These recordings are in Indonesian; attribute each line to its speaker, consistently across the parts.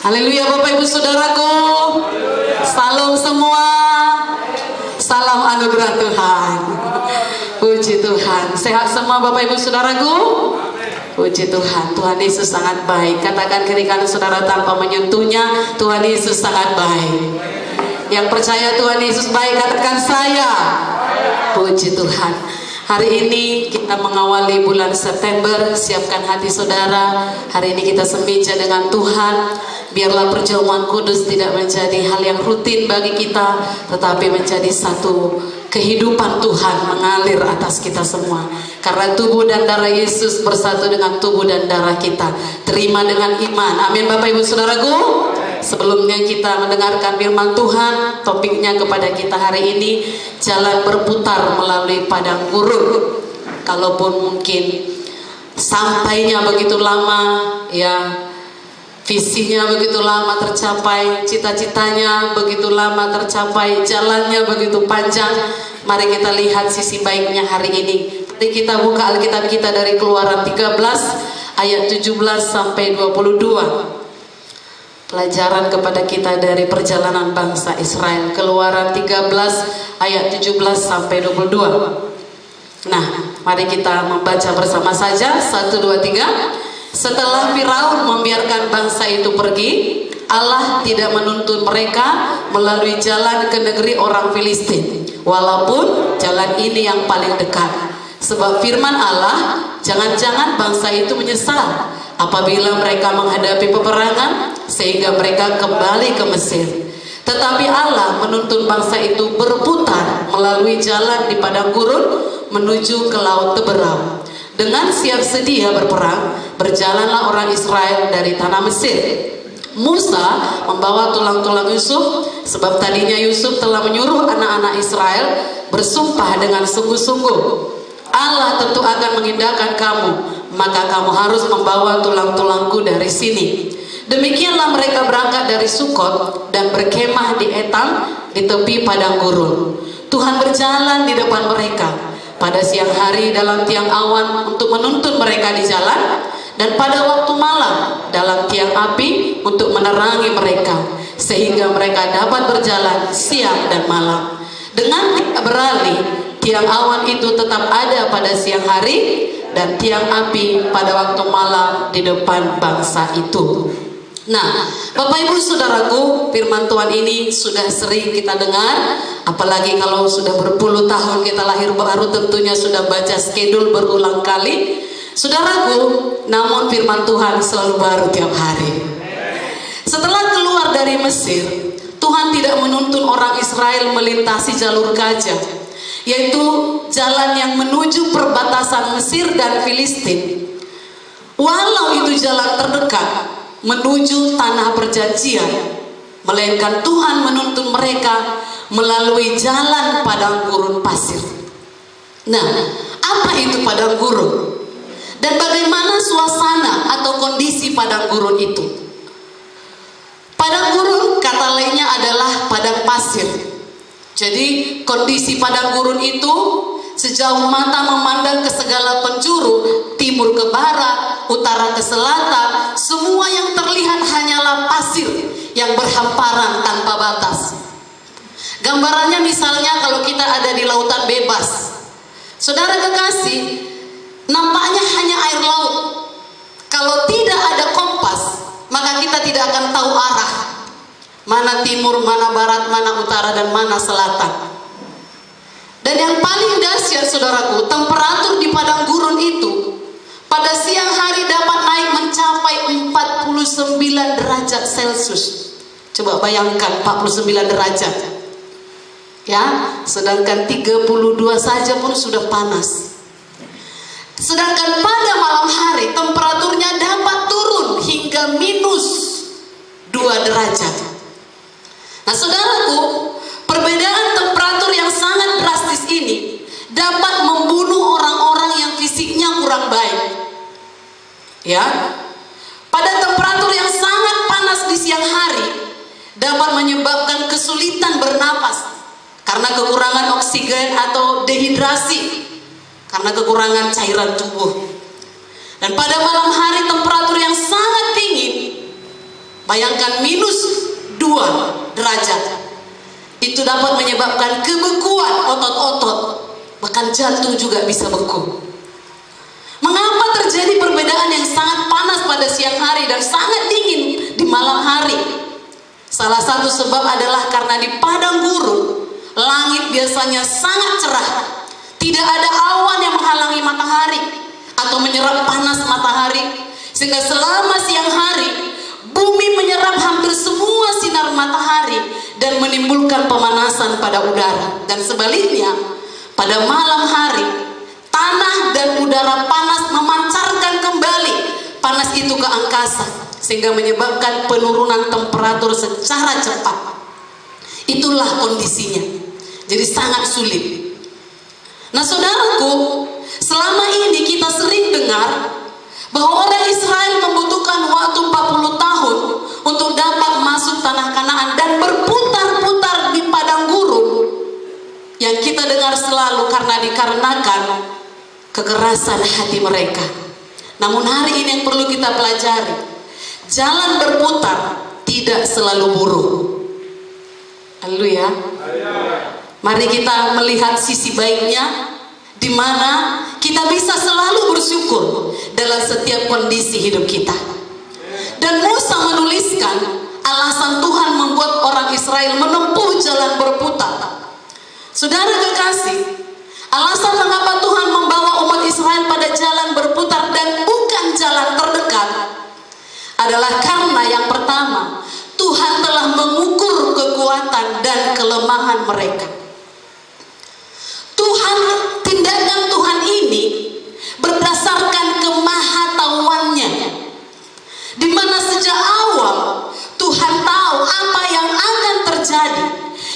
Speaker 1: Haleluya Bapak Ibu Saudaraku. Salam semua. Salam anugerah Tuhan. Puji Tuhan. Sehat semua Bapak Ibu Saudaraku. Puji Tuhan. Tuhan Yesus sangat baik. Katakan kiri kanan saudara tanpa menyentuhnya, Tuhan Yesus sangat baik. Yang percaya Tuhan Yesus baik, katakan saya. Puji Tuhan. Hari ini kita mengawali bulan September. Siapkan hati saudara. Hari ini kita semeja dengan Tuhan. Biarlah perjamuan kudus tidak menjadi hal yang rutin bagi kita, tetapi menjadi satu kehidupan Tuhan mengalir atas kita semua. Karena tubuh dan darah Yesus bersatu dengan tubuh dan darah kita. Terima dengan iman. Amin Bapak Ibu Saudaraku. Sebelumnya kita mendengarkan firman Tuhan. Topiknya kepada kita hari ini, jalan berputar melalui padang gurun. Kalaupun mungkin sampainya begitu lama, ya, visinya begitu lama tercapai, cita-citanya begitu lama tercapai, jalannya begitu panjang. Mari kita lihat sisi baiknya hari ini. Mari kita buka Alkitab kita dari Keluaran 13 ayat 17 sampai 22. Pelajaran kepada kita dari perjalanan bangsa Israel. Keluaran 13 ayat 17 sampai 22. Nah, mari kita membaca bersama saja. 1, 2, 3. Setelah Firaun membiarkan bangsa itu pergi, Allah tidak menuntun mereka melalui jalan ke negeri orang Filistin, walaupun jalan ini yang paling dekat. Sebab firman Allah, jangan-jangan bangsa itu menyesal apabila mereka menghadapi peperangan, sehingga mereka kembali ke Mesir. Tetapi Allah menuntun bangsa itu berputar melalui jalan di padang gurun menuju ke laut Teberau. Dengan siap sedia berperang, berjalanlah orang Israel dari tanah Mesir. Musa membawa tulang-tulang Yusuf, sebab tadinya Yusuf telah menyuruh anak-anak Israel bersumpah dengan sungguh-sungguh, Allah tentu akan mengindahkan kamu, maka kamu harus membawa tulang-tulangku dari sini. Demikianlah mereka berangkat dari Sukot dan berkemah di Etam di tepi padang gurun. Tuhan berjalan di depan mereka pada siang hari dalam tiang awan untuk menuntun mereka di jalan, dan pada waktu malam dalam tiang api untuk menerangi mereka, sehingga mereka dapat berjalan siang dan malam. Dengan beralih, tiang awan itu tetap ada pada siang hari, dan tiang api pada waktu malam di depan bangsa itu. Nah, Bapak Ibu Saudaraku, firman Tuhan ini sudah sering kita dengar, apalagi kalau sudah berpuluh tahun kita lahir baru, tentunya sudah baca skedul berulang kali. Saudaraku, namun firman Tuhan selalu baru tiap hari. Setelah keluar dari Mesir, Tuhan tidak menuntun orang Israel melintasi jalur gajah, yaitu jalan yang menuju perbatasan Mesir dan Filistin. Walau itu jalan terdekat menuju tanah perjanjian, melainkan Tuhan menuntun mereka melalui jalan padang gurun pasir. Nah, apa itu padang gurun? Dan bagaimana suasana atau kondisi padang gurun itu? Padang gurun kata lainnya adalah padang pasir. Jadi kondisi padang gurun itu, sejauh mata memandang ke segala penjuru, timur ke barat, utara ke selatan, semua yang terlihat hanyalah pasir yang berhamparan tanpa batas. Gambarannya misalnya kalau kita ada di lautan bebas, saudara kekasih, nampaknya hanya air laut. Kalau tidak ada kompas, maka kita tidak akan tahu arah, mana timur, mana barat, mana utara, dan mana selatan. Dan yang paling dahsyat saudaraku, temperatur di padang gurun itu pada siang hari dapat naik mencapai 49 derajat Celcius. Coba bayangkan 49 derajat. Ya, sedangkan 32 saja pun sudah panas. Sedangkan pada malam hari temperaturnya dapat turun hingga minus 2 derajat. Nah saudaraku, perbedaan temperatur yang sangat drastis ini dapat membunuh orang-orang yang fisiknya kurang baik. Ya, pada temperatur yang sangat panas di siang hari dapat menyebabkan kesulitan bernapas karena kekurangan oksigen atau dehidrasi, karena kekurangan cairan tubuh. Dan pada malam hari temperatur yang sangat dingin Bayangkan -2 derajat. Itu dapat menyebabkan kebekuan otot-otot. Bahkan jantung juga bisa beku. Mengapa terjadi perbedaan yang sangat panas pada siang hari dan sangat dingin di malam hari? Salah satu sebab adalah karena di padang gurun, langit biasanya sangat cerah. Tidak ada awan yang menghalangi matahari atau menyerap panas matahari. Sehingga selama siang hari, bumi menyerap hampir semua sinar matahari dan menimbulkan pemanasan pada udara. Dan sebaliknya, pada malam hari, tanah dan udara panas memancarkan kembali panas itu ke angkasa, sehingga menyebabkan penurunan temperatur secara cepat. Itulah kondisinya. Jadi sangat sulit. Nah saudaraku, selama ini kita sering dengar bahwa orang Israel membutuhkan waktu 40 tahun untuk dapat masuk tanah Kanaan dan berputar-putar di padang gurun. Yang kita dengar selalu dikarenakan kekerasan hati mereka. Namun hari ini yang perlu kita pelajari, jalan berputar tidak selalu buruk. Haleluya. Mari kita melihat sisi baiknya, di mana kita bisa selalu bersyukur dalam setiap kondisi hidup kita. Dan Musa menuliskan alasan Tuhan membuat orang Israel menempuh jalan berputar. Saudara kekasih, alasan mengapa Tuhan membawa umat Israel pada jalan berputar dan bukan jalan terdekat adalah karena yang pertama, Tuhan telah mengukur kekuatan dan kelemahan mereka. Tindakan Tuhan ini berdasarkan kemahatauannya, di mana sejak awal Tuhan tahu apa yang akan terjadi,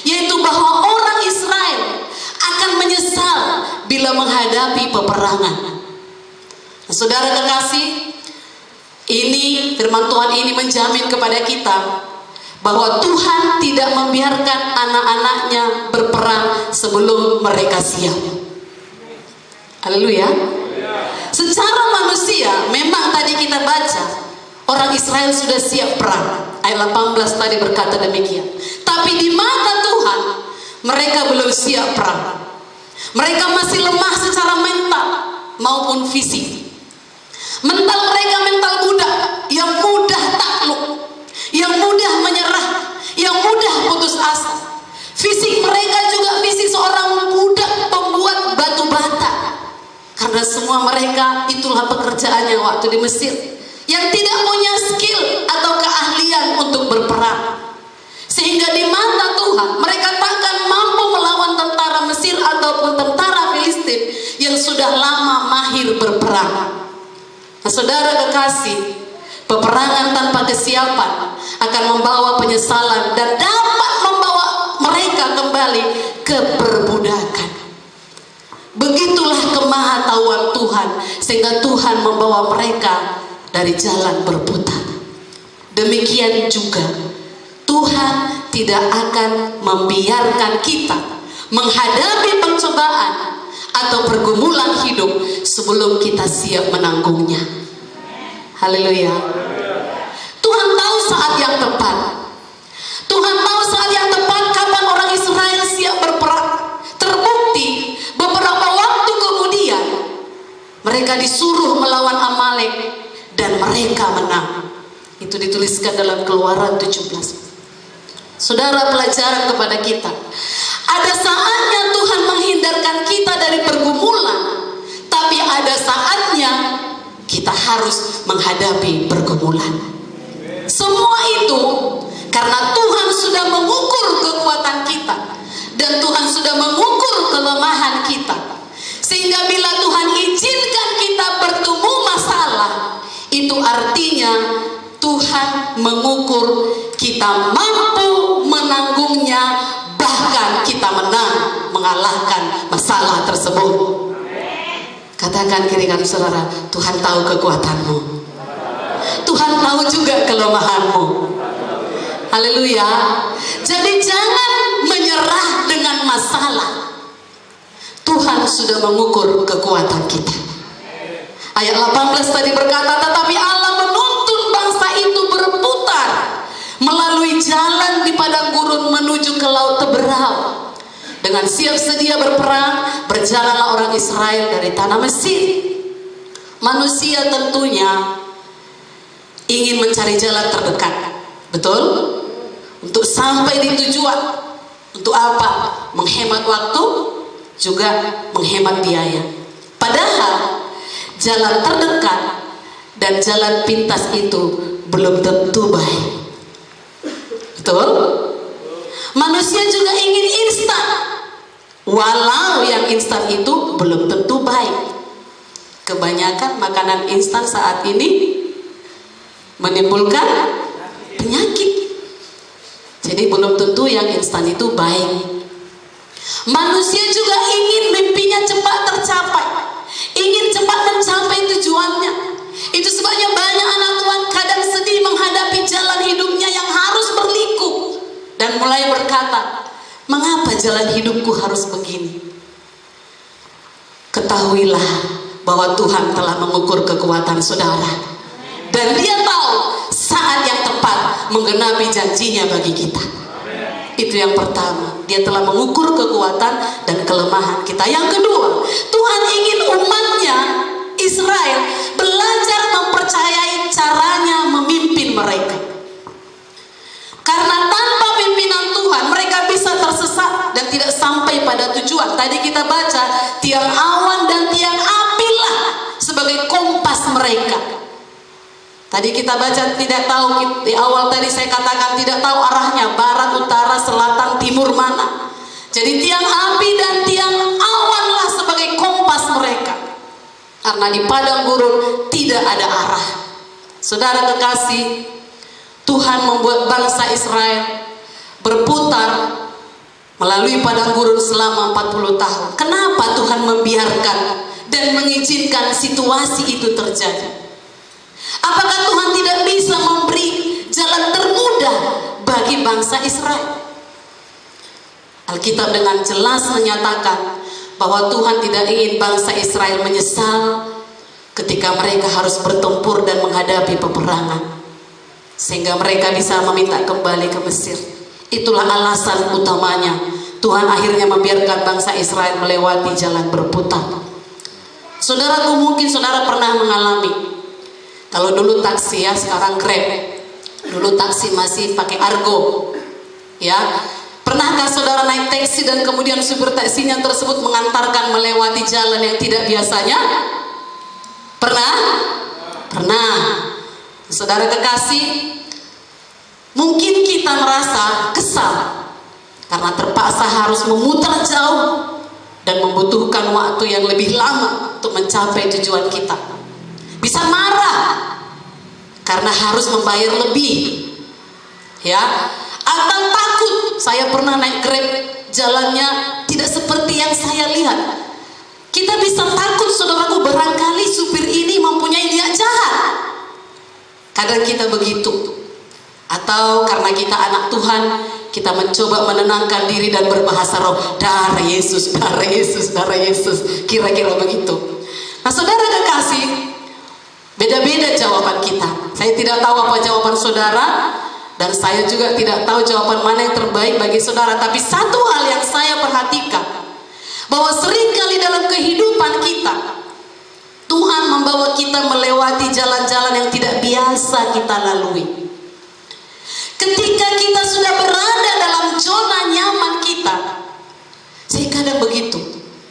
Speaker 1: yaitu bahwa orang Israel akan menyesal bila menghadapi peperangan. Nah, saudara kekasih, ini firman Tuhan ini menjamin kepada kita bahwa Tuhan tidak membiarkan anak-anaknya berperang sebelum mereka siap. Haleluya. Secara manusia, memang tadi kita baca orang Israel sudah siap perang. Ayat 18 tadi berkata demikian. Tapi di mata Tuhan, mereka belum siap perang. Mereka masih lemah secara mental maupun fisik. Mental mereka mental budak, yang mudah takluk, yang mudah menyerah, yang mudah putus asa. Fisik mereka juga fisik seorang budak pembuat batu bata. Karena semua mereka itulah pekerjaannya waktu di Mesir, yang tidak punya skill atau keahlian untuk berperang. Sehingga di mata Tuhan mereka takkan mampu melawan tentara Mesir ataupun tentara Filistin yang sudah lama mahir berperang. Nah, saudara kekasih, peperangan tanpa kesiapan akan membawa penyesalan dan dapat membawa mereka kembali ke perbudakan. Begitulah kemahatauan Tuhan, sehingga Tuhan membawa mereka dari jalan berputar. Demikian juga Tuhan tidak akan membiarkan kita menghadapi pencobaan atau pergumulan hidup sebelum kita siap menanggungnya. Haleluya. Tuhan tahu saat yang tepat. Tuhan tahu saat yang tepat kapan orang Israel siap berperang. Terbukti beberapa waktu kemudian mereka disuruh melawan Amalek dan mereka menang. Itu dituliskan dalam Keluaran 17. Saudara, pelajaran kepada kita, ada saatnya Tuhan menghindarkan kita dari pergumulan, tapi ada saatnya kita harus menghadapi pergumulan. Semua itu karena Tuhan sudah mengukur kekuatan kita dan Tuhan sudah mengukur kelemahan kita, sehingga bila Tuhan izinkan kita bertemu masalah, itu artinya Tuhan mengukur kita mampu menanggungnya, bahkan kita menang mengalahkan masalah tersebut. Katakan kiri kanan saudara, Tuhan tahu kekuatanmu, Tuhan tahu juga kelemahanmu. Haleluya. Jadi jangan menyerah dengan masalah. Tuhan sudah mengukur kekuatan kita. Ayat 18 tadi berkata, tetapi Allah menuntun bangsa itu berputar melewati padang gurun menuju ke laut Teberau. Dengan siap sedia berperang, berjalanlah orang Israel dari tanah Mesir. Manusia tentunya ingin mencari jalan terdekat, betul? Untuk sampai di tujuan. Untuk apa? Menghemat waktu, juga menghemat biaya. Padahal jalan terdekat dan jalan pintas itu belum tentu baik. Betul? Manusia juga ingin instan, walau yang instan itu belum tentu baik. Kebanyakan makanan instan saat ini menimbulkan penyakit. Jadi belum tentu yang instan itu baik. Manusia juga ingin mimpinya cepat tercapai, ingin cepat mencapai tujuannya. Itu sebabnya banyak anak Tuhan kadang sedih menghadapi jalan hidupnya yang harus berliku dan mulai berkata, mengapa jalan hidupku harus begini? Ketahuilah bahwa Tuhan telah mengukur kekuatan saudara, dan Dia tahu saat yang tepat menggenapi janjinya bagi kita. Itu yang pertama, Dia telah mengukur kekuatan dan kelemahan kita. Yang kedua, Tuhan ingin umatnya Israel belajar mempercayai caranya memimpin mereka. Karena tanpa pimpinan Tuhan mereka bisa tersesat dan tidak sampai pada tujuan. Tadi kita baca tiang awan dan tiang apilah sebagai kompas mereka. Tadi kita baca tidak tahu, di awal tadi saya katakan tidak tahu arahnya, barat, utara, selatan, timur mana. Jadi tiang api dan tiang awanlah sebagai kompas mereka. Karena di padang gurun tidak ada arah. Saudara kekasih, Tuhan membuat bangsa Israel berputar melalui padang gurun selama 40 tahun. Kenapa Tuhan membiarkan dan mengizinkan situasi itu terjadi? Apakah Tuhan tidak bisa memberi jalan termudah bagi bangsa Israel? Alkitab dengan jelas menyatakan bahwa Tuhan tidak ingin bangsa Israel menyesal ketika mereka harus bertempur dan menghadapi peperangan, sehingga mereka bisa meminta kembali ke Mesir. Itulah alasan utamanya Tuhan akhirnya membiarkan bangsa Israel melewati jalan berputar. Saudaraku, mungkin saudara pernah mengalami, kalau dulu taksi ya, sekarang Grab. Dulu taksi masih pakai Argo. Ya. Pernahkah saudara naik taksi dan kemudian supir taksinya tersebut mengantarkan melewati jalan yang tidak biasanya? Pernah? Pernah. Saudara kekasih, mungkin kita merasa kesal karena terpaksa harus memutar jauh dan membutuhkan waktu yang lebih lama untuk mencapai tujuan kita. Bisa marah karena harus membayar lebih, ya, atau takut. Saya pernah naik Grab, jalannya tidak seperti yang saya lihat. Kita bisa takut, saudaraku, barangkali supir ini mempunyai niat jahat. Kadang kita begitu. Atau karena kita anak Tuhan, kita mencoba menenangkan diri dan berbahasa roh, darah Yesus, darah Yesus, darah Yesus, kira-kira begitu. Nah, saudara kekasih, beda-beda jawaban kita. Saya tidak tahu apa jawaban saudara, dan saya juga tidak tahu jawaban mana yang terbaik bagi saudara. Tapi satu hal yang saya perhatikan, bahwa seringkali dalam kehidupan kita, Tuhan membawa kita melewati jalan-jalan yang tidak biasa kita lalui. Ketika kita sudah berada dalam zona nyaman kita, saya kadang begitu,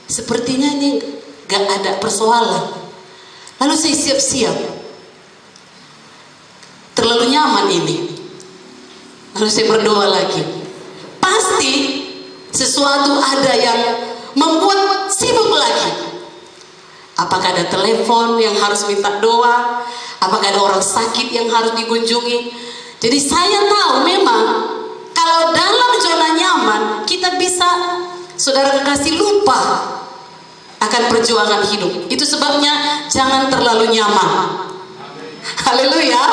Speaker 1: sepertinya ini gak ada persoalan. Lalu saya siap-siap, terlalu nyaman ini. Lalu saya berdoa lagi, pasti sesuatu ada yang membuat sibuk lagi. Apakah ada telepon yang harus minta doa? Apakah ada orang sakit yang harus dikunjungi? Jadi saya tahu memang kalau dalam zona nyaman kita bisa, saudara kekasih, lupa akan perjuangan hidup. Itu sebabnya jangan terlalu nyaman. Haleluya.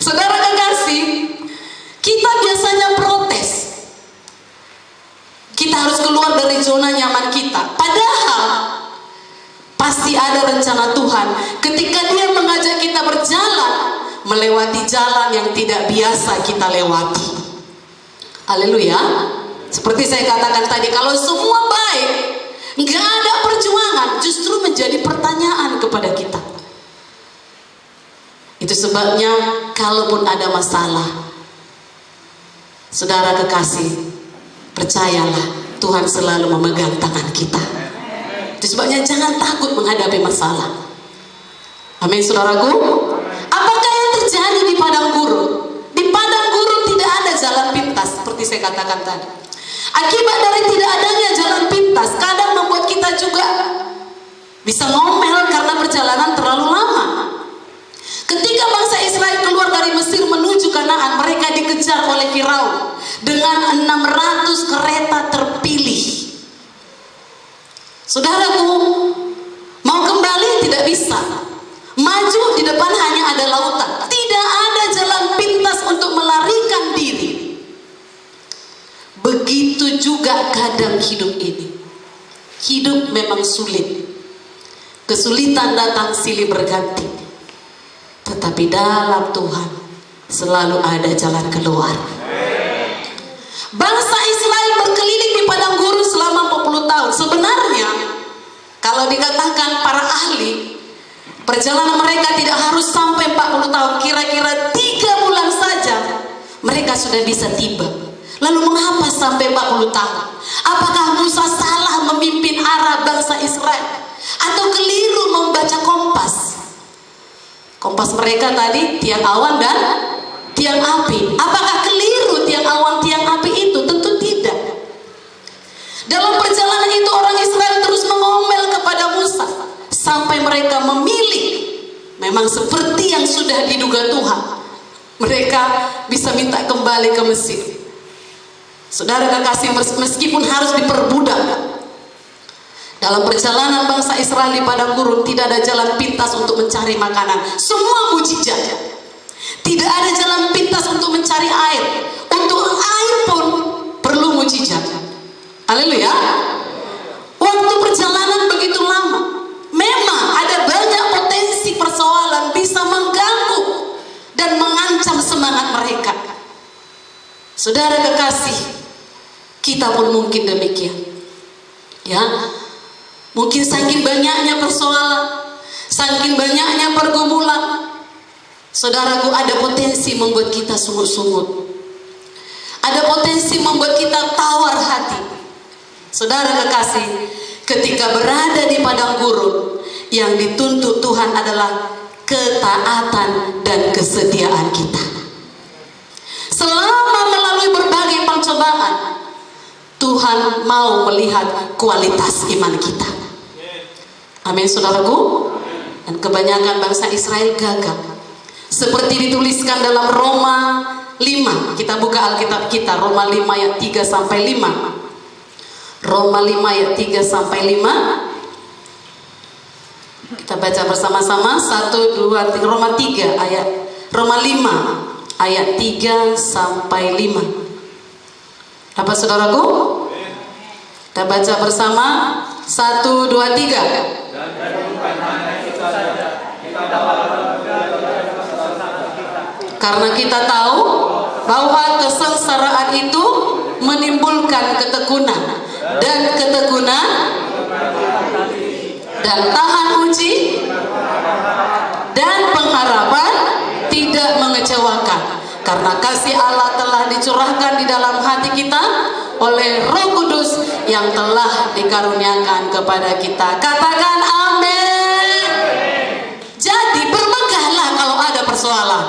Speaker 1: Saudara kekasih, kita biasanya protes. Kita harus keluar dari zona nyaman kita. Padahal pasti ada rencana Tuhan ketika Dia mengajak kita berjalan melewati jalan yang tidak biasa kita lewati. Haleluya. Seperti saya katakan tadi, kalau semua baik, nggak ada perjuangan, justru menjadi pertanyaan kepada kita. Itu sebabnya kalaupun ada masalah, saudara kekasih, percayalah Tuhan selalu memegang tangan kita. Itu sebabnya jangan takut menghadapi masalah. Amin, saudaraku. Apakah yang terjadi di padang gurun? Di padang gurun tidak ada jalan pintas, seperti saya katakan tadi. Akibat dari tidak adanya jalan pintas, kadang membuat kita juga bisa ngomel karena perjalanan terlalu lama. Ketika bangsa Israel keluar dari Mesir menuju Kanaan, mereka dikejar oleh Firaun dengan 600 kereta terpilih. Saudaraku, mau kembali tidak bisa. Maju di depan hanya ada lautan. Tidak ada jalan pintas untuk melarikan diri. Begitu juga kadang hidup ini. Hidup memang sulit. Kesulitan datang silih berganti. Tetapi dalam Tuhan selalu ada jalan keluar. Bangsa Israel berkeliling di padang gurun selama 40 tahun. Sebenarnya kalau dikatakan para ahli, perjalanan mereka tidak harus sampai 40 tahun. Kira-kira 3 bulan saja mereka sudah bisa tiba. Lalu mengapa sampai 40 tahun? Apakah Musa salah memimpin arah bangsa Israel? Atau keliru membaca kompas? Kompas mereka tadi tiang awan dan tiang api. Apakah keliru tiang awan, tiang api itu? Tentu tidak. Dalam perjalanan itu orang Israel terus mengomel kepada Musa sampai mereka memilih, memang seperti yang sudah diduga Tuhan, mereka bisa minta kembali ke Mesir. Saudara kekasih, meskipun harus diperbudak, dalam perjalanan bangsa Israel di padang gurun tidak ada jalan pintas untuk mencari makanan. Semua mujizat. Tidak ada jalan pintas untuk mencari air. Untuk air pun perlu mujizat. Haleluya. Waktu perjalanan begitu lama. Memang ada banyak potensi persoalan bisa mengganggu dan mengancam semangat mereka. Saudara kekasih, kita pun mungkin demikian. Ya, mungkin saking banyaknya persoalan, saking banyaknya pergumulan, saudaraku, ada potensi membuat kita sungut-sungut. Ada potensi membuat kita tawar hati. Saudara kekasih, ketika berada di padang gurun, yang dituntut Tuhan adalah ketaatan dan kesetiaan kita. Selama melalui berbagai pencobaan, Tuhan mau melihat kualitas iman kita. Amin, saudaraku. Dan kebanyakan bangsa Israel gagal. Seperti dituliskan dalam Roma 5. Kita buka Alkitab kita, Roma 5 ayat 3 sampai 5. Roma 5 ayat 3 sampai 5. Kita baca bersama-sama. 1, 2, 3. Roma 3 ayat Roma 5 ayat 3 sampai 5. Dapat saudaraku? Kita baca bersama. 1, 2, 3. Karena kita tahu bahwa kesengsaraan itu menimbulkan ketekunan, dan ketekunan dan tahan uji, dan pengharapan tidak mengecewakan, karena kasih Allah telah dicurahkan di dalam hati kita oleh Roh Kudus yang telah dikaruniakan kepada kita. Katakan amin. Jadi bermegahlah kalau ada persoalan.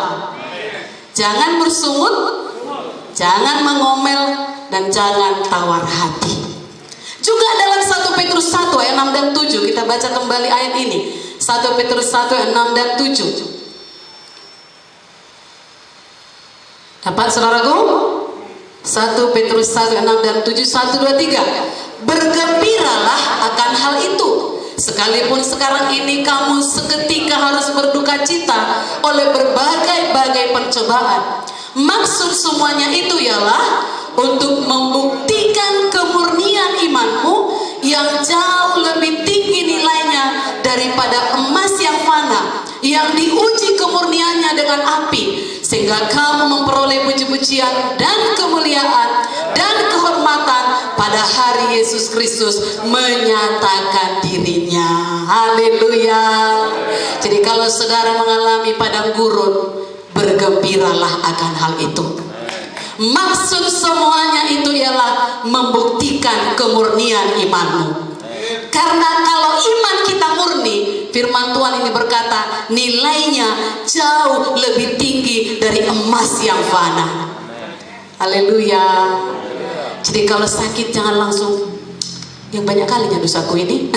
Speaker 1: Jangan bersungut, jangan mengomel, dan jangan tawar hati. Juga dalam 1 Petrus 1 ayat 6 dan 7, kita baca kembali ayat ini. 1 Petrus 1 ayat 6 dan 7. Dapat saudaraku? 1 Petrus 1 ayat 6 dan 7. 1, 2, 3. Bergembiralah akan hal itu, sekalipun sekarang ini kamu seketika harus berduka cita oleh berbagai-bagai pencobaan. Maksud semuanya itu ialah untuk membuktikan kemurnian imanmu yang jauh lebih tinggi nilainya daripada emas yang fana, yang diuji kemurniannya dengan api, sehingga kamu memperoleh puji-pujian dan kemuliaan pada hari Yesus Kristus menyatakan dirinya. Haleluya. Jadi kalau saudara mengalami padang gurun, bergembiralah akan hal itu. Maksud semuanya itu ialah membuktikan kemurnian imanmu. Karena kalau iman kita murni, firman Tuhan ini berkata, nilainya jauh lebih tinggi dari emas yang fana. Haleluya. Jadi kalau sakit jangan langsung, yang banyak kalinya dosaku ini.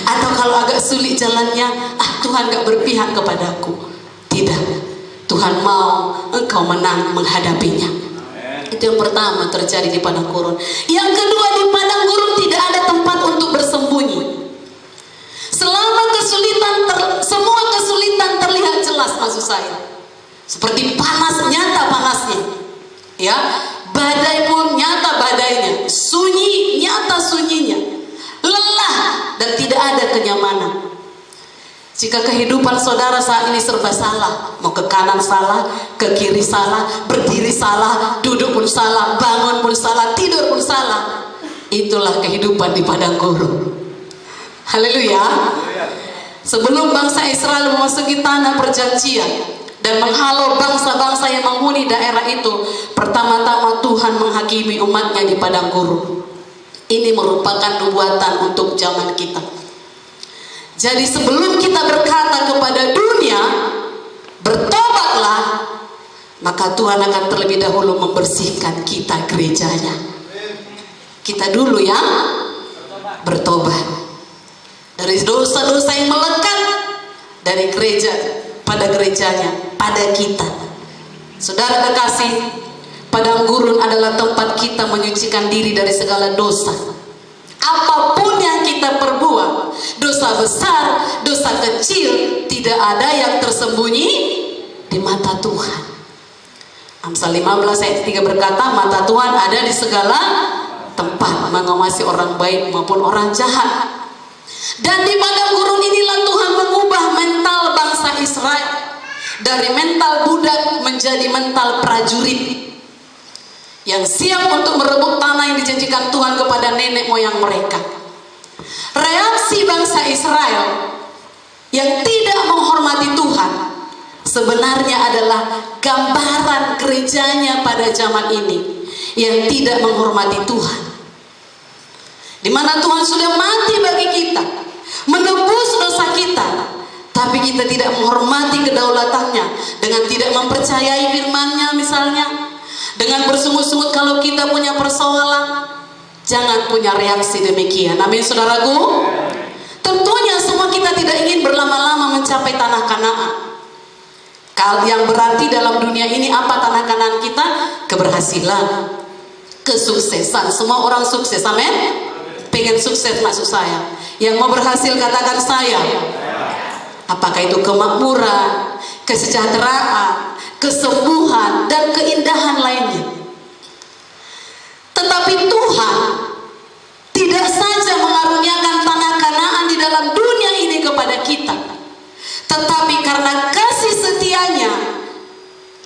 Speaker 1: Atau kalau agak sulit jalannya, Tuhan gak berpihak kepadaku. Tidak, Tuhan mau engkau menang menghadapinya. Itu yang pertama terjadi di padang gurun. Yang kedua, di padang gurun tidak ada tempat untuk bersembunyi. Selama semua kesulitan terlihat jelas, maksud saya. Seperti panas, nyata panasnya. Ya, badai pun nyata badainya. Sunyi, nyata sunyinya. Lelah dan tidak ada kenyamanan. Jika kehidupan saudara saat ini serba salah, mau ke kanan salah, ke kiri salah, berdiri salah, duduk pun salah, bangun pun salah, tidur pun salah, itulah kehidupan di padang gurun. Haleluya. Sebelum bangsa Israel memasuki tanah perjanjian dan menghalau bangsa-bangsa yang menghuni daerah itu, pertama-tama Tuhan menghakimi umatnya di padang gurun. Ini merupakan nubuatan untuk zaman kita. Jadi sebelum kita berkata kepada dunia, bertobatlah, maka Tuhan akan terlebih dahulu membersihkan kita, gerejanya. Kita dulu yang bertobat dari dosa-dosa yang melekat dari gereja pada gerejanya, pada kita. Saudara kekasih, padang gurun adalah tempat kita menyucikan diri dari segala dosa. Apapun yang kita perbuat, dosa besar, dosa kecil, tidak ada yang tersembunyi di mata Tuhan. Amsal 15 ayat 3 berkata, mata Tuhan ada di segala tempat, mengawasi orang baik maupun orang jahat. Dan di padang gurun inilah Tuhan mengubah mental bangsa Israel dari mental budak menjadi mental prajurit yang siap untuk merebut tanah yang dijanjikan Tuhan kepada nenek moyang mereka. Reaksi bangsa Israel yang tidak menghormati Tuhan sebenarnya adalah gambaran gerejanya pada zaman ini yang tidak menghormati Tuhan, di mana Tuhan sudah mati bagi kita, menebus dosa kita, tapi kita tidak menghormati kedaulatannya dengan tidak mempercayai firman-Nya misalnya, dengan bersungut-sungut kalau kita punya persoalan. Jangan punya reaksi demikian. Amin saudaraku. Tentunya semua kita tidak ingin berlama-lama mencapai tanah Kanaan. Yang berarti dalam dunia ini apa tanah Kanaan kita? Keberhasilan, kesuksesan. Semua orang sukses, amin. Pengen sukses maksud saya. Yang mau berhasil katakan saya. Apakah itu kemakmuran, kesejahteraan, kesembuhan, dan keindahan lainnya. Tetapi Tuhan tidak saja mengaruniakan tanah Kanaan di dalam dunia ini kepada kita, tetapi karena kasih setianya,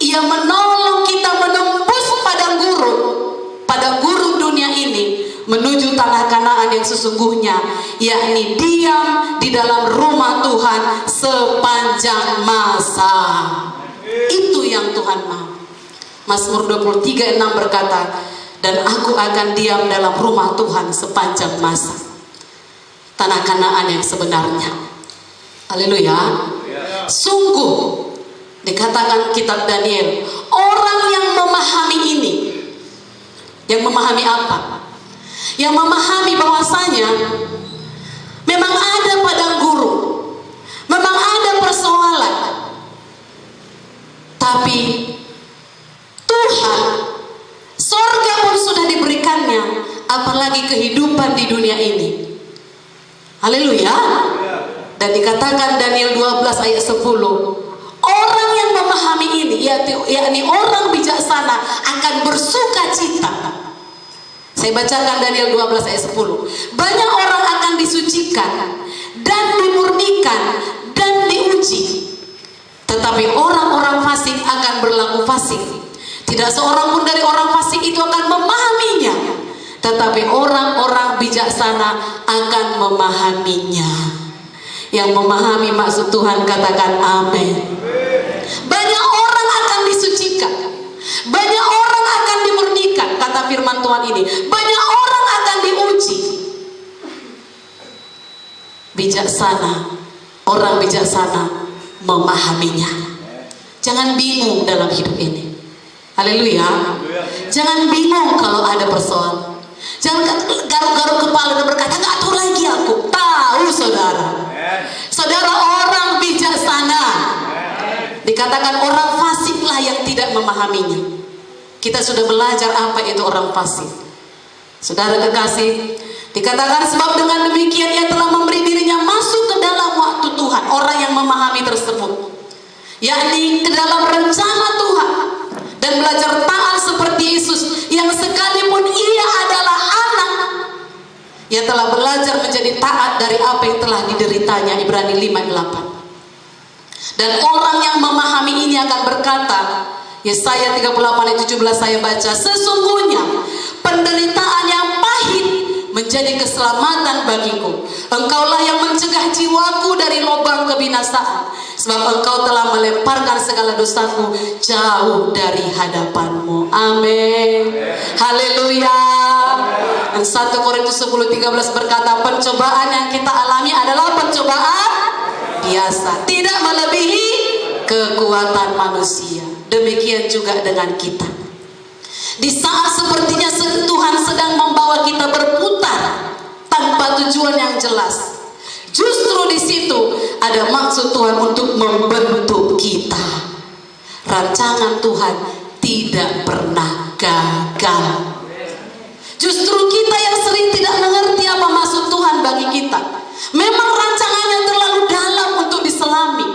Speaker 1: Ia menolong kita menembus padang gurun dunia ini menuju tanah Kanaan yang sesungguhnya, yakni diam di dalam rumah Tuhan sepanjang masa. Itu yang Tuhan mau. Mazmur 23:6 berkata, dan aku akan diam dalam rumah Tuhan sepanjang masa. Tanah Kanaan yang sebenarnya. Haleluya. Sungguh dikatakan kitab Daniel, orang yang memahami ini. Yang memahami apa? Yang memahami bahwasanya memang ada padang gurun, memang ada persoalan, tapi Tuhan, sorga pun sudah diberikannya, apalagi kehidupan di dunia ini. Haleluya. Dan dikatakan Daniel 12 ayat 10, orang yang memahami ini, yakni orang bijaksana, akan bersuka cita. Saya bacakan Daniel 12 ayat 10. Banyak orang akan disucikan dan dimurnikan dan diuji, tetapi orang-orang fasik akan berlaku fasik. Tidak seorang pun dari orang fasik itu akan memahaminya, tetapi orang-orang bijaksana akan memahaminya. Yang memahami maksud Tuhan katakan amin. Banyak orang akan disucikan, banyak orang akan dimurnikan, kata firman Tuhan ini. Banyak orang akan diuji. Bijaksana, orang bijaksana memahaminya. Jangan bingung dalam hidup ini. Haleluya. Jangan bingung kalau ada persoalan. Jangan garuk-garuk kepala dan berkata, gak tahu lagi aku. Tahu saudara. Saudara orang bijaksana. Dikatakan orang fasiklah yang tidak memahaminya. Kita sudah belajar apa itu orang fasik. Saudara kekasih, dikatakan sebab dengan demikian ia telah memberi dirinya masuk ke dalam waktu Tuhan. Orang yang memahami tersebut, yakni ke dalam rencana Tuhan, dan belajar taat seperti Yesus yang sekalipun ia adalah anak, ia telah belajar menjadi taat dari apa yang telah dideritanya. Ibrani 5:8. Dan orang yang memahami ini akan berkata, Yesaya 38 ayat 17 saya baca, sesungguhnya penderitaan yang pahit menjadi keselamatan bagiku. Engkaulah yang mencegah jiwaku dari lubang kebinasaan, sebab engkau telah melemparkan segala dosaku jauh dari hadapanmu. Amin. Haleluya. Dan 1 Korintus 10:13 berkata, pencobaan yang kita alami adalah pencobaan biasa, tidak melebihi kekuatan manusia. Demikian juga dengan kita. Di saat sepertinya Tuhan sedang membawa kita berputar tanpa tujuan yang jelas, justru di situ ada maksud Tuhan untuk membentuk kita. Rancangan Tuhan tidak pernah gagal. Justru kita yang sering tidak mengerti apa maksud Tuhan bagi kita. Memang rancangannya terlalu dalam untuk diselami.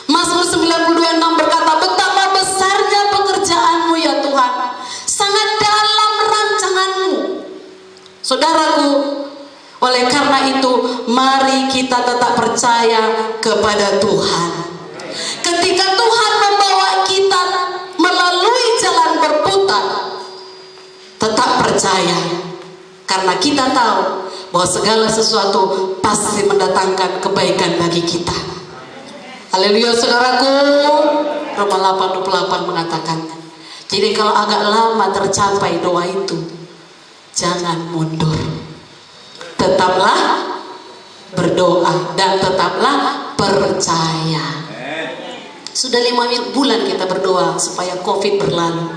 Speaker 1: Mazmur 92:6 berkata, betapa besarnya pekerjaanmu ya Tuhan, sangat dalam rancanganmu. Saudaraku, oleh karena itu mari kita tetap percaya kepada Tuhan. Ketika Tuhan membawa kita melalui jalan berputar, tetap percaya, karena kita tahu bahwa segala sesuatu pasti mendatangkan kebaikan bagi kita. Haleluya saudaraku. Roma 8:28 mengatakan, jadi kalau agak lama tercapai doa itu, jangan mundur, tetaplah berdoa dan tetaplah percaya. Sudah 5 bulan kita berdoa supaya COVID berlalu,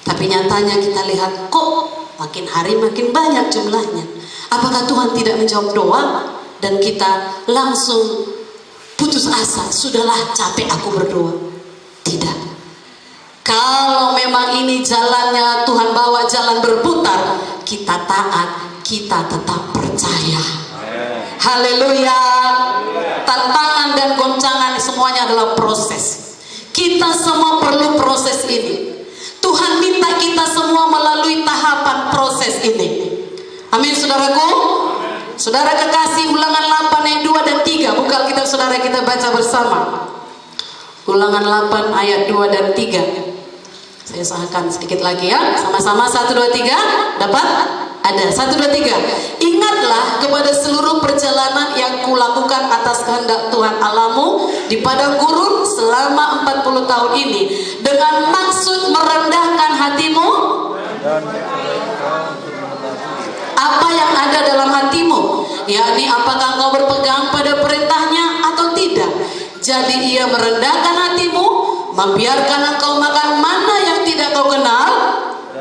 Speaker 1: tapi nyatanya kita lihat kok makin hari makin banyak jumlahnya. Apakah Tuhan tidak menjawab doa dan kita langsung putus asa, sudahlah capek aku berdoa? Tidak. Kalau memang ini jalannya Tuhan bawa jalan berputar, kita taat, kita tetap percaya. Haleluya. Tantangan dan goncangan semuanya adalah proses. Kita semua perlu proses ini. Tuhan minta kita semua melalui tahapan proses ini. Amin saudaraku. Saudara kekasih, Ulangan 8 ayat 2 dan 3. Buka kitab saudara, kita baca bersama. Ulangan 8 ayat 2 dan 3. Saya usahakan sedikit lagi ya. Sama-sama 1, 2, 3. Dapat? Ada. 1, 2, 3. Ingatlah kepada seluruh perjalanan yang kulakukan atas kehendak Tuhan Allahmu di padang gurun selama 40 tahun ini, dengan maksud merendahkan hatimu. Apa yang ada dalam hatimu, yakni apakah engkau berpegang pada perintahnya atau tidak. Jadi ia merendahkan hatimu, membiarkan engkau makan mana yang tidak kau kenal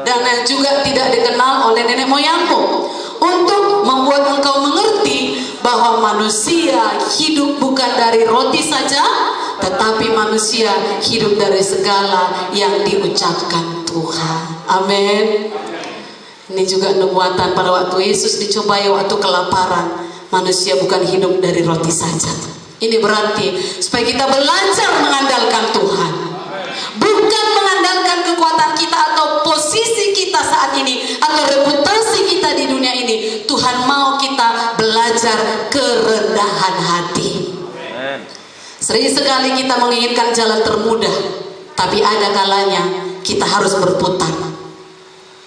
Speaker 1: dan yang juga tidak dikenal oleh nenek moyangmu, untuk membuat engkau mengerti bahwa manusia hidup bukan dari roti saja, tetapi manusia hidup dari segala yang diucapkan Tuhan. Amin. Ini juga nubuatan pada waktu Yesus dicobai waktu kelaparan. Manusia bukan hidup dari roti saja. Ini berarti supaya kita belajar mengandalkan Tuhan, bukan mengandalkan kekuatan kita atau posisi kita saat ini atau reputasi kita di dunia ini. Tuhan mau kita belajar kerendahan hati. Sering sekali kita menginginkan jalan termudah, tapi ada kalanya kita harus berputar.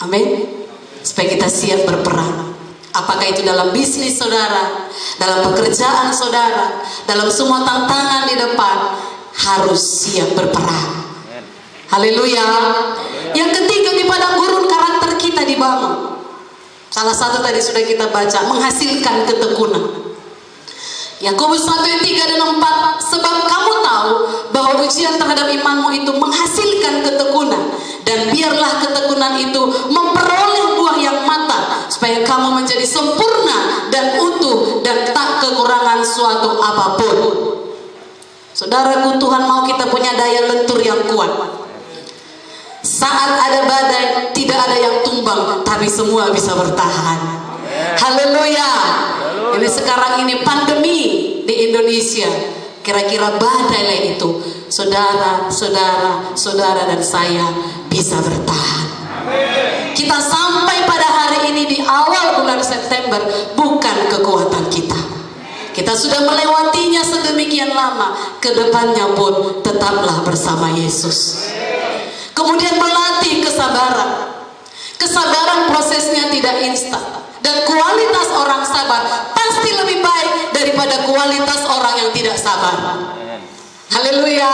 Speaker 1: Amin. supaya kita siap berperang. Apakah itu dalam bisnis saudara, dalam pekerjaan saudara, dalam semua tantangan di depan, harus siap berperang. Haleluya. Yang ketiga, di padang gurun karakter kita dibangun. Salah satu tadi sudah kita baca, menghasilkan ketekunan. Yakobus 1 ayat 3 dan 4, sebab kamu tahu bahwa ujian terhadap imanmu itu menghasilkan ketekunan, dan biarlah ketekunan itu memperoleh buah yang matang, supaya kamu menjadi sempurna dan utuh dan tak kekurangan suatu apapun. Saudaraku, Tuhan mau kita punya daya lentur yang kuat. Saat ada badai, tidak ada yang tumbang, tapi semua bisa bertahan. Haleluya. Ini sekarang ini pandemi di Indonesia, kira-kira badai lah itu, saudara dan saya bisa bertahan. Kita sampai pada hari ini di awal bulan September bukan kekuatan kita. Kita sudah melewatinya sedemikian lama, kedepannya pun tetaplah bersama Yesus. Kemudian berlatih kesabaran. Kesabaran prosesnya tidak instan, dan kualitas orang sabar pasti lebih baik daripada kualitas orang yang tidak sabar. Haleluya.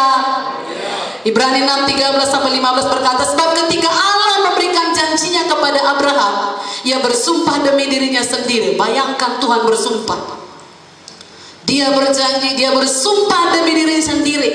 Speaker 1: Ibrani 6:13-15 berkata, sebab ketika Allah memberikan janjinya kepada Abraham, ia bersumpah demi dirinya sendiri. Bayangkan, Tuhan bersumpah. Dia berjanji, dia bersumpah demi diri sendiri.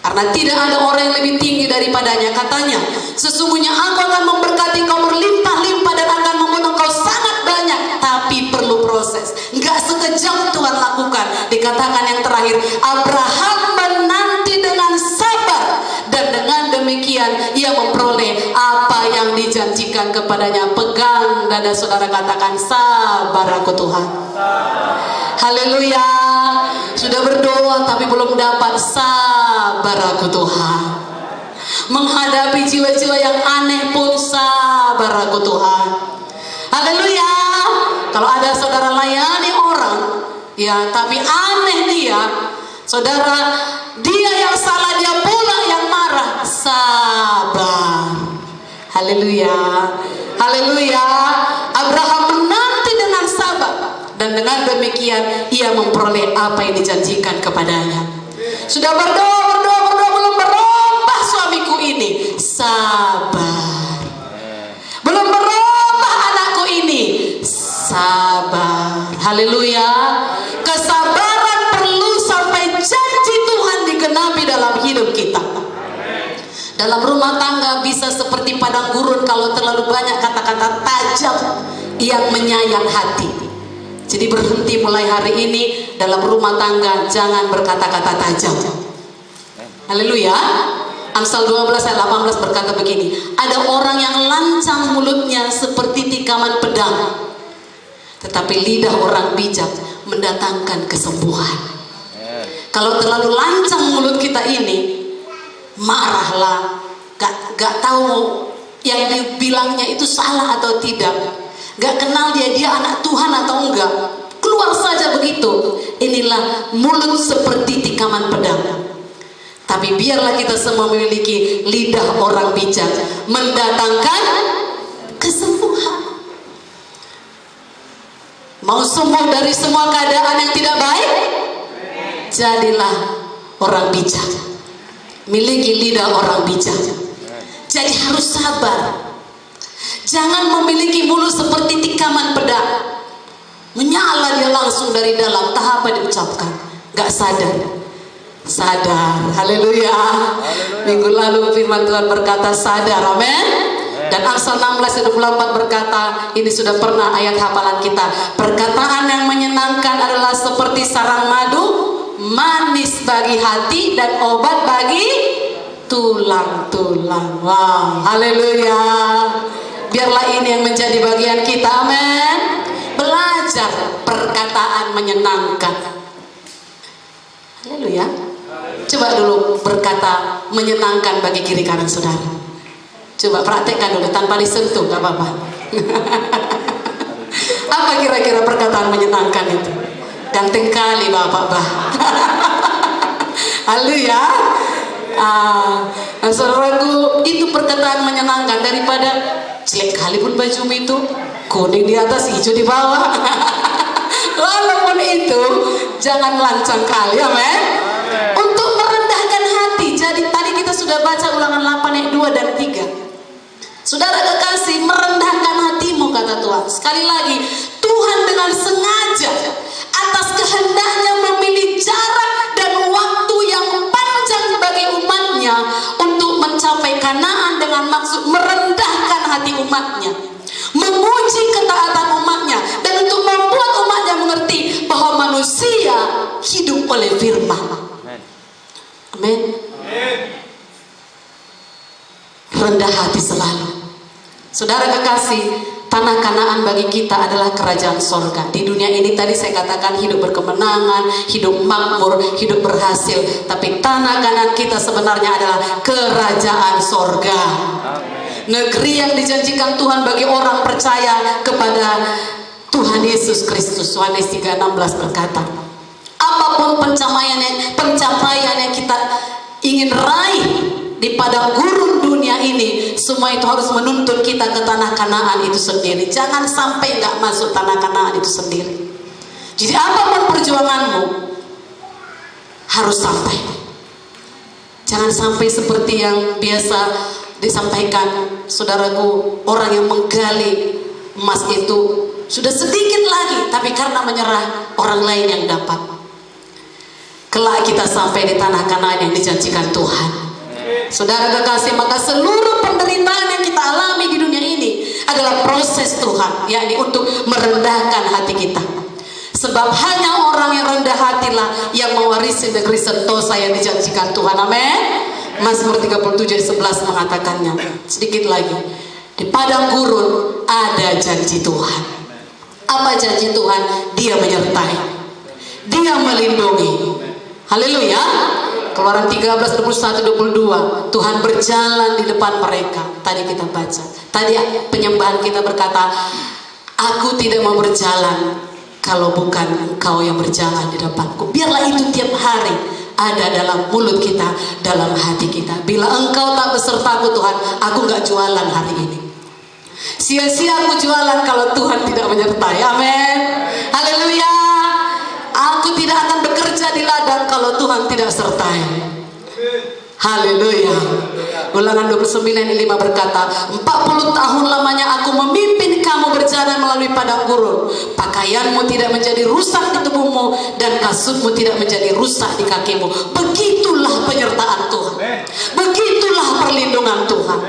Speaker 1: Karena tidak ada orang yang lebih tinggi daripadanya. Katanya, sesungguhnya aku akan memberkati kau berlimpah-limpah dan akan membuat engkau sangat banyak. Tapi perlu proses. Enggak sekejap Tuhan lakukan. Dikatakan yang terakhir, Abraham menanti dengan sabar, dan dengan demikian ia memperoleh apa yang dijanjikan kepadanya. Pegang dada saudara, katakan, sabar aku Tuhan. Haleluya. Sudah berdoa tapi belum dapat, sabar aku Tuhan. Menghadapi jiwa-jiwa yang aneh pun, sabar aku Tuhan. Haleluya. Kalau ada saudara layani orang, ya tapi aneh dia, saudara, dia yang salah, dia pula yang marah, sabar. Haleluya. Haleluya. Abraham menanti dengan sabar, dan dengan demikian ia memperoleh apa yang dijanjikan kepadanya. Sudah berdoa belum berubah suamiku ini, sabar. Belum berubah anakku ini, sabar. Haleluya. Kesabaran perlu sampai janji Tuhan digenapi dalam hidup kita. Dalam rumah tangga bisa seperti padang gurun kalau terlalu banyak kata-kata tajam yang menyayat hati. Jadi berhenti mulai hari ini dalam rumah tangga, jangan berkata-kata tajam. Haleluya. Amsal 12 ayat 18 berkata begini, ada orang yang lancang mulutnya seperti tikaman pedang, tetapi lidah orang bijak mendatangkan kesembuhan. Kalau terlalu lancang mulut kita ini, marahlah, gak tahu yang dibilangnya itu salah atau tidak, gak kenal dia anak Tuhan atau enggak, keluar saja begitu. Inilah mulut seperti tikaman pedang. Tapi biarlah kita semua memiliki lidah orang bijak, mendatangkan kesembuhan. Mau sembuh dari semua keadaan yang tidak baik, jadilah orang bijak. Miliki lidah orang bijak. Jadi harus sabar. Jangan memiliki mulut seperti tikaman pedang. Menyala dia langsung dari dalam, tak apa diucapkan, gak sadar. Sadar. Haleluya. Minggu lalu firman Tuhan berkata sadar, amin. Dan Amsal 16:24 berkata, ini sudah pernah ayat hafalan kita, perkataan yang menyenangkan adalah seperti sarang madu, manis bagi hati dan obat bagi tulang-tulang. Wow, haleluya. Biarlah ini yang menjadi bagian kita, amin. Belajar perkataan menyenangkan. Haleluya. Coba dulu berkata menyenangkan bagi kiri kanan saudara. Coba praktekkan dulu tanpa disentuh, gak apa-apa. Apa kira-kira perkataan menyenangkan itu? Ganteng kali bapak bah. Haleluya. Saudaraku, itu perkataan menyenangkan daripada jelek kali pun bajumu itu, kuning di atas, hijau di bawah. Walaupun itu, jangan lancang kali, amin. Untuk merendahkan hati. Jadi tadi kita sudah baca Ulangan 8 ayat 2 dan 3. Saudara kekasih, merendahkan hatimu kata Tuhan. Sekali lagi, Tuhan dengan sengaja atas kehendaknya memilih jarak dan waktu yang panjang bagi umatnya untuk mencapai Kanaan dengan maksud merendahkan hati umatnya, menguji ketaatan umatnya, dan untuk membuat umatnya mengerti bahwa manusia hidup oleh firman. Amin. Rendah hati selalu. Saudara kekasih, tanah Kanaan bagi kita adalah kerajaan sorga. Di dunia ini tadi saya katakan hidup berkemenangan, hidup makmur, hidup berhasil. Tapi tanah Kanaan kita sebenarnya adalah kerajaan sorga. Negeri yang dijanjikan Tuhan bagi orang percaya kepada Tuhan Yesus Kristus. Yohanes 3:16 berkata, apapun pencapaian yang kita ingin raih di padang gurun dunia ini, semua itu harus menuntun kita ke tanah Kanaan itu sendiri. Jangan sampai nggak masuk tanah Kanaan itu sendiri. Jadi apapun perjuanganmu harus sampai. Jangan sampai seperti yang biasa disampaikan, saudaraku, orang yang menggali emas itu sudah sedikit lagi, tapi karena menyerah, orang lain yang dapat. Kelak kita sampai di tanah Kanaan yang dijanjikan Tuhan. Saudara kekasih, maka seluruh penderitaan yang kita alami di dunia ini adalah proses Tuhan, yakni untuk merendahkan hati kita. Sebab hanya orang yang rendah hatilah yang mewarisi negeri sentosa yang dijanjikan Tuhan. Amin. Mazmur 37 ayat 11 mengatakannya. Sedikit lagi, di padang gurun ada janji Tuhan. Apa janji Tuhan? Dia menyertai, Dia melindungi. Haleluya. Keluaran 13, 21, 22. Tuhan berjalan di depan mereka. Tadi kita baca. Tadi penyembahan kita berkata, aku tidak mau berjalan kalau bukan Engkau yang berjalan di depanku. Biarlah itu tiap hari ada dalam mulut kita, dalam hati kita. Bila Engkau tak besertaku Tuhan, aku gak jualan hari ini. Sia-sia aku jualan kalau Tuhan tidak menyertai. Amin. Haleluya. Aku tidak akan bekerja di ladang kalau Tuhan tidak sertai. Haleluya. Ulangan 29:5 berkata, 40 tahun lamanya aku memimpin kamu berjalan melalui padang gurun. Pakaianmu tidak menjadi rusak di tubuhmu dan kasutmu tidak menjadi rusak di kakimu. Begitulah penyertaan Tuhan. Begitulah perlindungan Tuhan.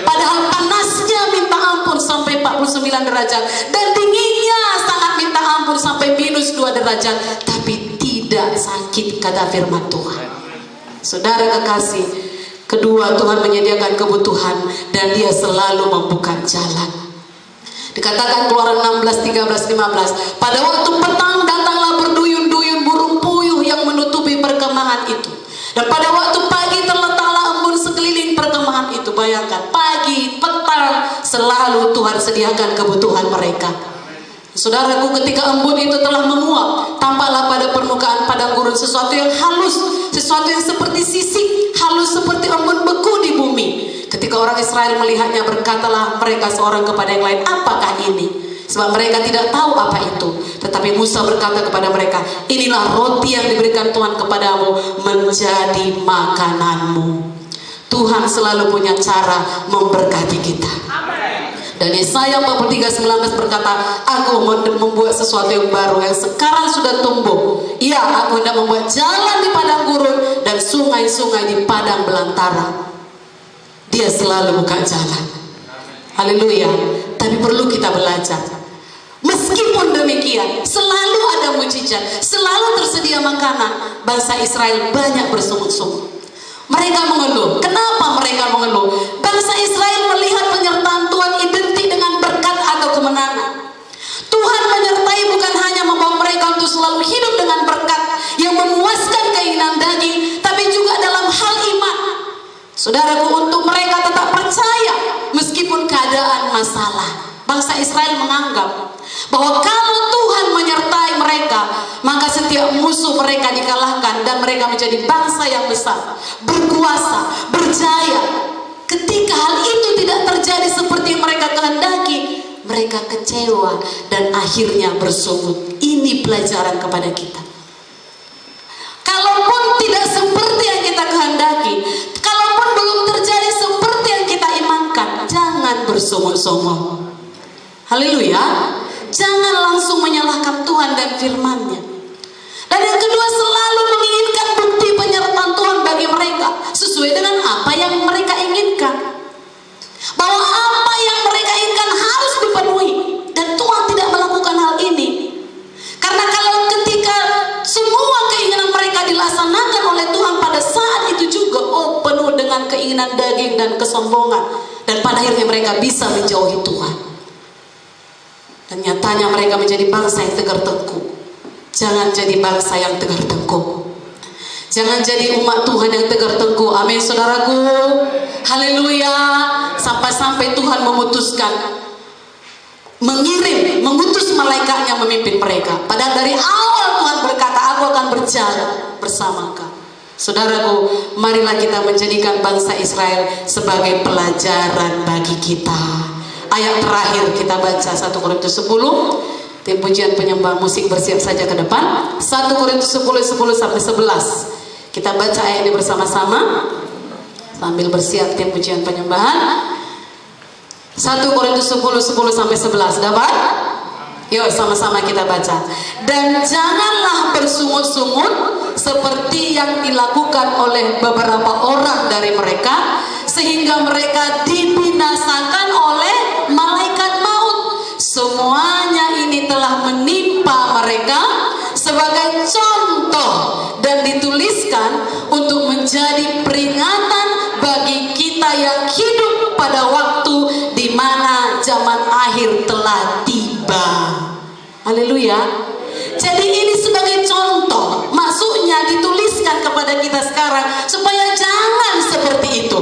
Speaker 1: Padahal panasnya minta ampun sampai 49 derajat dan dinginnya sangat minta ampun sampai -2 derajat, tapi tidak sakit kata firman Tuhan. Saudara kekasih, kedua, Tuhan menyediakan kebutuhan dan Dia selalu membuka jalan. Dikatakan Keluaran 16, 13, 15, pada waktu petang datanglah berduyun-duyun burung puyuh yang menutupi perkemahan itu, dan pada waktu pagi terletaklah embun sekeliling perkemahan itu. Bayangkan, pagi, petang, selalu Tuhan sediakan kebutuhan mereka. Saudaraku, ketika embun itu telah menguap, tampaklah pada permukaan padang gurun sesuatu yang halus, sesuatu yang seperti sisik, halus seperti embun beku di bumi. Ketika orang Israel melihatnya, berkatalah mereka seorang kepada yang lain, apakah ini? Sebab mereka tidak tahu apa itu. Tetapi Musa berkata kepada mereka, inilah roti yang diberikan Tuhan kepadamu menjadi makananmu. Tuhan selalu punya cara memberkati kita. Dan Yesaya 43:19 berkata, aku membuat sesuatu yang baru yang sekarang sudah tumbuh. Ya, aku hendak membuat jalan di padang gurun dan sungai-sungai di padang belantara. Dia selalu buka jalan. Haleluya. Tapi perlu kita belajar. Meskipun demikian, selalu ada mujizat, selalu tersedia makanan. Bangsa Israel banyak bersungguh-sungguh. Mereka mengeluh. Kenapa mereka mengeluh? Bangsa Israel melihat penyertaan Tuhan identik dengan berkat atau kemenangan. Tuhan menyertai bukan hanya membawa mereka untuk selalu hidup dengan berkat yang memuaskan keinginan daging, tapi juga dalam hal iman. Saudaraku, untuk mereka tetap percaya meskipun keadaan masalah. Bangsa Israel menganggap bahwa kalau Tuhan menyertai mereka, maka setiap musuh mereka dikalahkan dan mereka menjadi bangsa yang besar, berkuasa, berjaya. Ketika hal itu tidak terjadi seperti yang mereka kehendaki, mereka kecewa dan akhirnya bersungut. Ini pelajaran kepada kita. Kalaupun tidak seperti yang kita kehendaki, kalaupun belum terjadi seperti yang kita imankan, jangan bersungut-sungut. Haleluya. Jangan langsung menyalahkan Tuhan dan firman-Nya. Dan yang kedua, selalu menginginkan bukti penyertaan Tuhan bagi mereka sesuai dengan apa yang mereka inginkan. Bahwa apa yang mereka inginkan harus dipenuhi, dan Tuhan tidak melakukan hal ini. Karena kalau ketika semua keinginan mereka dilaksanakan oleh Tuhan pada saat itu juga, penuh dengan keinginan daging dan kesombongan, dan pada akhirnya mereka bisa menjauhi Tuhan. Dan nyatanya mereka menjadi bangsa yang tegar tengkuk. Jangan jadi bangsa yang tegar tengkuk. Jangan jadi umat Tuhan yang tegar tengkuk. Amin, saudaraku. Haleluya. Sampai-sampai Tuhan memutuskan mengutus malaikatnya memimpin mereka. Padahal dari awal Tuhan berkata, aku akan berjalan bersama kamu. Saudaraku, marilah kita menjadikan bangsa Israel sebagai pelajaran bagi kita. Ayat terakhir kita baca 1 Korintus 10. Tim pujian penyembah musik bersiap saja ke depan. 1 Korintus 10 sampai 11. Kita baca ayat ini bersama-sama sambil bersiap tim pujian penyembahan. 1 Korintus 10 sampai 11. Dapat? Yuk sama-sama kita baca. Dan janganlah bersungut-sungut seperti yang dilakukan oleh beberapa orang dari mereka, sehingga mereka dibinasakan oleh malaikat maut. Semuanya ini telah menimpa mereka sebagai contoh dan dituliskan untuk menjadi peringatan bagi kita yang hidup pada waktu di mana zaman akhir telah tiba. Haleluya. Jadi ini sebagai contoh, maksudnya dituliskan kepada kita sekarang supaya jangan seperti itu.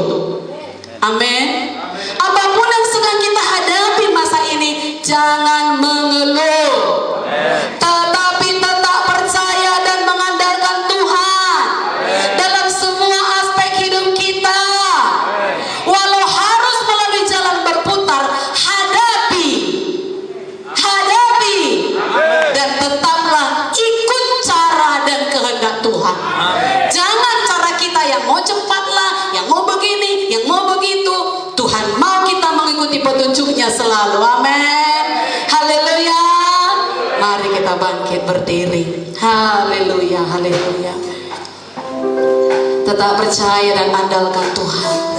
Speaker 1: Amin. Apapun yang sedang kita hadapi masa ini, jangan mengeluh, tetapi tetap percaya dan mengandalkan Tuhan dalam semua aspek hidup kita. Walau harus melalui jalan berputar, hadapi dan tetaplah ikut cara dan kehendak Tuhan. Jangan cara kita yang mau cepatlah, yang mau begini, yang mau begitu. Tuhan mau kita mengikuti petunjuknya selalu. Amin. Haleluya. Mari kita bangkit berdiri. Haleluya, haleluya. Tetap percaya dan andalkan Tuhan.